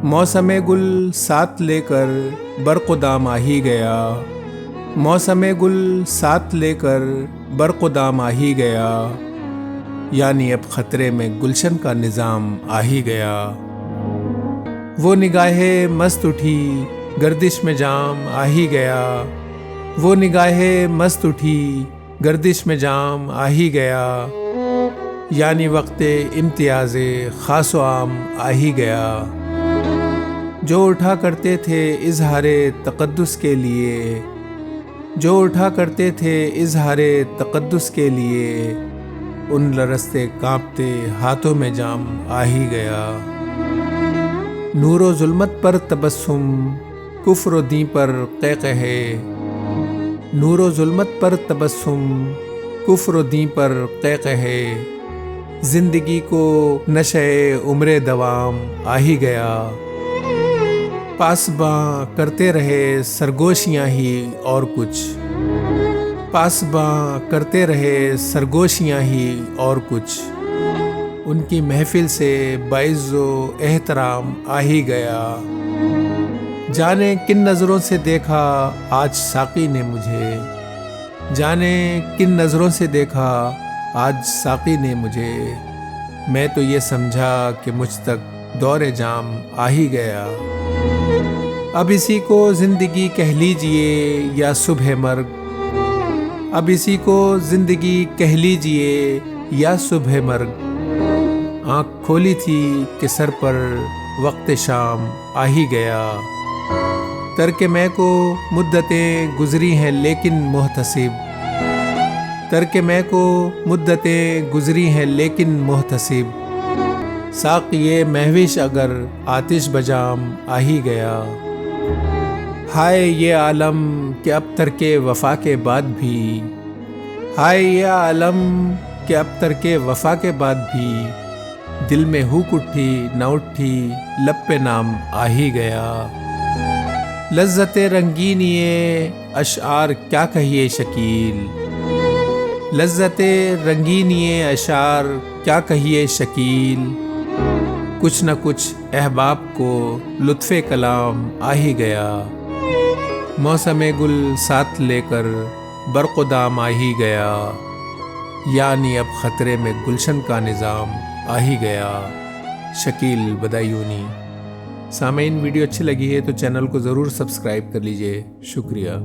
मौसम गुल साथ लेकर बरक़ुदाम आ ही गया, मौसम गुल साथ लेकर बरक़ुदाम आ ही गया, यानी अब ख़तरे में गुलशन का निज़ाम आ ही गया। वो निगाहें मस्त उठी गर्दिश में जाम आ ही गया, वो निगाहें मस्त उठी गर्दिश में जाम आ ही गया, यानी वक्ते इम्तियाज़े ख़ास व आम आ ही गया। जो उठा करते थे इज़हारे तक़द्दुस के लिए, जो उठा करते थे इज़हारे तक़द्दुस के लिए, उन लरसते कांपते हाथों में जाम आ ही गया। नूरो ज़ुल्मत पर तबस्सुम कुफ्र दी पर क़हक़हे, नूरो ज़ुल्मत पर तबस्सुम कुफ्र दी पर क़हक़हे, ज़िंदगी को नशे उम्रे दवाम आ ही गया। पासबां करते रहे सरगोशियाँ ही और कुछ, पासबां करते रहे सरगोशियाँ ही और कुछ, उनकी महफिल से बाइज़ो एहतराम आ ही गया। जाने किन नज़रों से देखा आज साक़ी ने मुझे, जाने किन नज़रों से देखा आज साक़ी ने मुझे, मैं तो ये समझा कि मुझ तक दौरे जाम आ ही गया। अब इसी को ज़िंदगी कह लीजिए या सुबह मर्ग, अब इसी को ज़िंदगी कह लीजिए या सुबह मर्ग, आँख खोली थी कि सर पर वक्त शाम आ ही गया। तर्क मैं को मुद्दतें गुज़री हैं लेकिन मुहतसिब, तर्क मैं को मुद्दतें गुज़री हैं लेकिन मुहतसिब, साक़िए महविश अगर आतिश बजाम आ ही गया। हाय ये आलम कि अब तर्के वफ़ा के बाद भी, हाय ये आलम कि अब तर्के वफ़ा के बाद भी, दिल में हुक उठी न उठी लब पे नाम आ ही गया। लज़्ज़ते रंगीनिए अशआर क्या कहिए शकील, लज़्ज़ते रंगीनिए अशार क्या कहिए शकील, कुछ न कुछ अहबाब को लुत्फ़े कलाम आ ही गया। मौसम गुल साथ लेकर बरक़ुदाम आ ही गया, यानी अब ख़तरे में गुलशन का निज़ाम आ ही गया। शकील बदायूनी। सामीन, वीडियो अच्छी लगी है तो चैनल को ज़रूर सब्सक्राइब कर लीजिए। शुक्रिया।